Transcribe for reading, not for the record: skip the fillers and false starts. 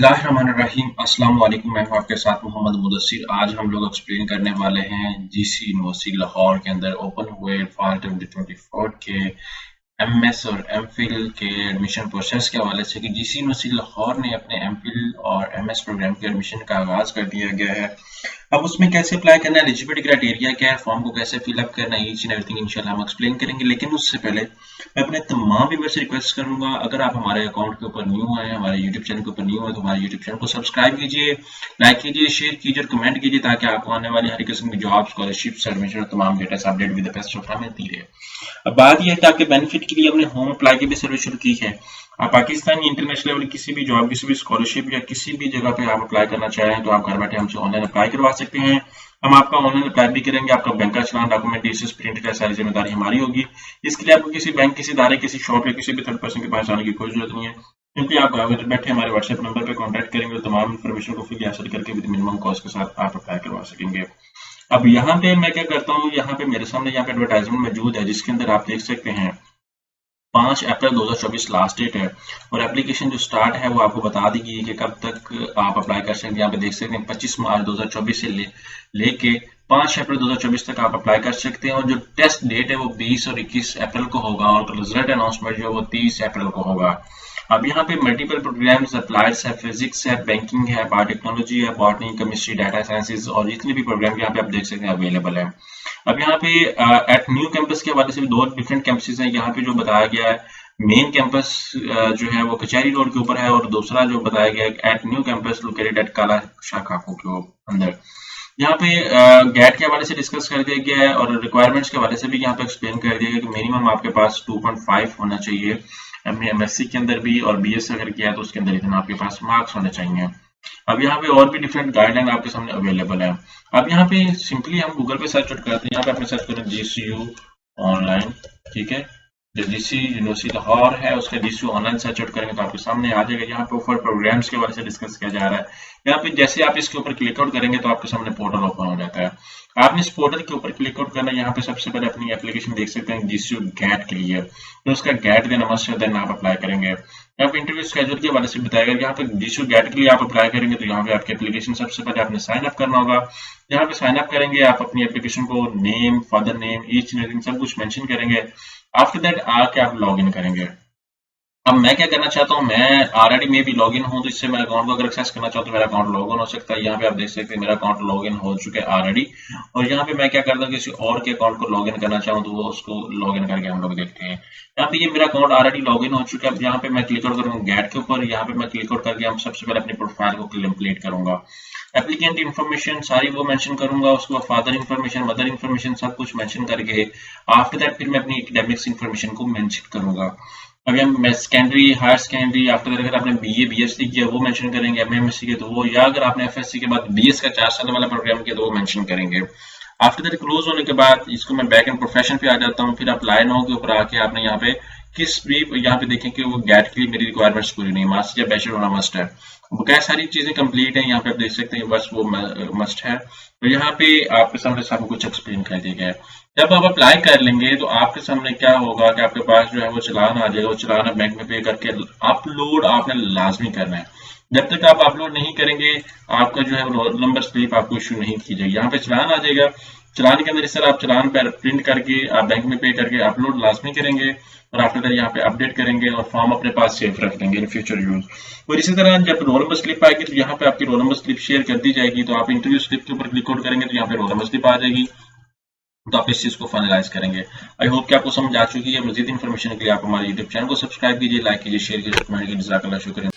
बिस्मिल्लाहिर्रहमानिर्रहीम अस्सलाम वालेकुम। मैं हूं आपके साथ मोहम्मद मुदस्सिर। आज हम लोग एक्सप्लेन करने वाले हैं जीसी यूनिवर्सिटी लाहौर के अंदर ओपन हुए फॉल 2024 के एमएस और एमफिल के एडमिशन प्रोसेस के हवाले से कि जीसी यूनिवर्सिटी लाहौर ने अपने एमफिल और एमएस प्रोग्राम के एडमिशन का आगाज कर दिया गया है। अब उसमें कैसे अप्लाई करना है, एलिजिबिलिटी क्राइटेरिया क्या है, फॉर्म को कैसे फिलअप करना है, ईच एंड एवरीथिंग इंशाल्लाह हम एक्सप्लेन करेंगे। लेकिन उससे पहले मैं अपने तमाम व्यूअर्स से रिक्वेस्ट करूंगा, अगर आप हमारे अकाउंट के ऊपर न्यू हैं, हमारे यूट्यूब चैनल के ऊपर न्यू है, तो हमारे यूट्यूब चैनल को सब्सक्राइब कीजिए, लाइक कीजिए, शेयर कीजिए और कमेंट कीजिए ताकि आपको आने वाली हर किस्म की जॉब, स्कॉलरशिप, एडमिशन और तमाम latest update with the best of मिलती रहे। अब बात यह है कि आपके बेनिफिट के लिए हमने होम अप्लाई की भी सर्विस शुरू की है। आप पाकिस्तान इंटरनेशनल लेवल किसी भी जॉब, किसी भी स्कॉलरशिप या किसी भी जगह पे आप अप्लाई करना चाहें तो आप घर बैठे हमसे ऑनलाइन अप्लाई करवा सकते हैं। हम आपका ऑनलाइन अप्लाई भी करेंगे, आपका बैंक का चलान, डॉक्यूमेंटेशन, प्रिंट का सारी जिम्मेदारी हमारी होगी। इसके लिए आपको किसी बैंक, किसी इदारे, किसी शॉप या किसी भी थर्ड पर्सन के पास जाने की कोई जरूरत नहीं है, क्योंकि आप घर बैठे हमारे व्हाट्सएप नंबर पर कॉन्टैक्ट करेंगे और तमाम इन्फॉर्मेशन को फ्री हासिल करके विद मिनिमम कॉस्ट के साथ आप अप्लाई करवा सकेंगे। अब यहाँ पे मैं क्या करता हूँ, यहाँ पे मेरे सामने यहाँ पे एडवर्टाइजमेंट मौजूद है जिसके अंदर आप देख सकते हैं 5 अप्रैल 2024 लास्ट डेट है और एप्लीकेशन जो स्टार्ट है वो आपको बता दी गई है कि कब तक आप अप्लाई कर सकते हैं। यहाँ पे देख सकते हैं 25 मार्च 2024 से लेके 5 अप्रैल 2024 तक आप अप्लाई कर सकते हैं और जो टेस्ट डेट है वो 20 और 21 अप्रैल को होगा और रिजल्ट अनाउंसमेंट जो है वो 30 अप्रैल को होगा। अब यहाँ पे मल्टीपल प्रोग्राम्स, अप्लाइड्स है, फिजिक्स है, बैंकिंग है, बायोटेक्नोलॉजी है, बॉटनी, केमिस्ट्री, डाटा साइंसेज और जितने भी प्रोग्राम यहाँ पे आप देख सकते हैं अवेलेबल है। अब यहाँ पे एट न्यू कैंपस के हवाले से भी दो डिफरेंट कैंपसेस हैं। यहाँ पे जो बताया गया है मेन कैंपस जो है वो कचहरी रोड के ऊपर है और दूसरा जो बताया गया है at new campus located at Kala Shah काको के अंदर। यहाँ पे गैट के हवाले से डिस्कस कर दिया गया है और रिक्वायरमेंट्स के हवाले से भी यहाँ पे एक्सप्लेन कर दिया गया कि मिनिमम आपके पास 2.5 होना चाहिए एमएससी के अंदर भी, और बीएस अगर किया है तो उसके अंदर इतना आपके पास मार्क्स होने चाहिए। अब यहाँ पे और भी डिफरेंट गाइडलाइन आपके सामने अवेलेबल है। अब यहाँ पे सिंपली हम गूगल पे सर्च करते हैं, यहाँ पे आपने सर्च करें जीसीयू ऑनलाइन, ठीक है। जो जीसी यूनिवर्सिटी लाहौर है उसका जीसीयू ऑनलाइन सर्च आउट करेंगे तो आपके सामने आ जाएगा। यहाँ पे ऑफर प्रोग्राम्स के बारे में डिस्कस किया जा रहा है। यहाँ पे जैसे आप इसके ऊपर क्लिक आउट करेंगे तो आपके सामने पोर्टल ओपन हो जाता है। आपने इस पोर्टल के ऊपर क्लिक आउट करना है। यहाँ पे सबसे पहले अपनी एप्लीकेशन देख सकते हैं जीसीयू गैट के लिए, तो उसका गैट देना मस्ट है, देन आप अप्लाई करेंगे। यहाँ पे इंटरव्यू स्केड्यूल के हवाले से बताएगा। यहाँ पे जीसीयू गैट के लिए आप अप्लाई करेंगे तो यहाँ पे आपकी एप्लीकेशन सबसे पहले आपने साइन अप करना होगा। यहाँ पे साइन अप करेंगे, आप अपनी एप्लीकेशन को name, father name, each and everything सब कुछ मेंशन करेंगे। आफ्टर दैट आके आप लॉग इन करेंगे। अब मैं क्या करना चाहता हूँ, मैं ऑलरेडी मे भी लॉग इन हूँ तो इससे मेरे अकाउंट को अगर एक्सेस करना चाहता हूँ तो मेरा अकाउंट लॉग इन हो सकता है। यहाँ पे आप देख सकते हैं मेरा अकाउंट लॉग इन हो चुका है ऑलरेडी। और यहाँ पे मैं क्या करता हूँ, किसी और के अकाउंट को लॉग इन करना चाहूँ तो वो उसको लॉग इन करके हम लोग देखते हैं। यहाँ पे ये मेरा अकाउंट ऑलरेडी लॉग इन हो चुका है। अब यहाँ पे मैं क्लिक आउट करूंगा गैट के ऊपर, यहाँ पे मैं क्लिक आउट करके हम सबसे पहले अपनी प्रोफाइल को कंप्लीट करूंगा। एप्लीकेंट इन्फॉर्मेशन सारी वो मेंशन करूंगा, उसके बाद फादर इन्फॉर्मेशन, मदर इन्फॉर्मेशन सब कुछ मेंशन करके आफ्टर दैट फिर मैं अपनी एकेडमिक्स इन्फॉर्मेशन को मेंशन करूंगा। अभी हम secondary, higher secondary, after that अगर आपने बीए बीएससी किया वो मेंशन करेंगे, एमएमएससी के तो वो, या अगर आपने एफएससी के बाद बीएस का 4 साल वाला प्रोग्राम किया तो वो मेंशन करेंगे। आफ्टर दैट क्लोज होने के बाद इसको मैं बैक एंड प्रोफेशन पे आ जाता हूँ। फिर अप्लाई नाउ के ऊपर आके आपने यहाँ पे किस भी, यहाँ पे देखें कि वो गैट के लिए मेरी रिक्वायरमेंट्स पूरी नहीं, मास्टर या बैचलर होना मस्ट है। वो क्या सारी चीजें कंप्लीट है, यहाँ पे आप देख सकते हैं बस वो मस्ट है। तो यहाँ पे आपके सामने सब कुछ एक्सप्लेन कर दिया गया है। जब आप अप्लाई कर लेंगे तो आपके सामने क्या होगा कि आपके पास जो है वो चालान आ जाएगा। वो चालान आप बैंक में पे करके अपलोड आपने लाजमी करना है। जब तक आप अपलोड नहीं करेंगे आपका जो है रोल नंबर स्लिप आपको इशू नहीं की जाएगी। यहाँ पे चालान आ जाएगा, चालान के अंदर इस तरह आप चालान पर प्रिंट करके आप बैंक में पे करके अपलोड लाजमी करेंगे और आफ्टर दैट यहाँ पे अपडेट करेंगे और फॉर्म अपने पास सेव रख देंगे इन फ्यूचर यूज। और इसी तरह जब रोल नंबर स्लिप आएगी तो यहाँ पे आपकी रोल नंबर स्लिप शेयर कर दी जाएगी। तो आप इंटरव्यू स्लिप के ऊपर क्लिक आउट करेंगे तो यहाँ पे रोल नंबर स्लिप आ जाएगी, तो आप इस चीज को फाइनलाइज करेंगे। आई होप कि आपको समझ आ चुकी है। मजीद इन्फॉर्मेशन के लिए आप हमारे यूट्यूब चैनल को सब्सक्राइब कीजिए, लाइक कीजिए, शेयर कीजिए, कमेंट कीजिए। जज़ाकल्लाह, शुक्रिया।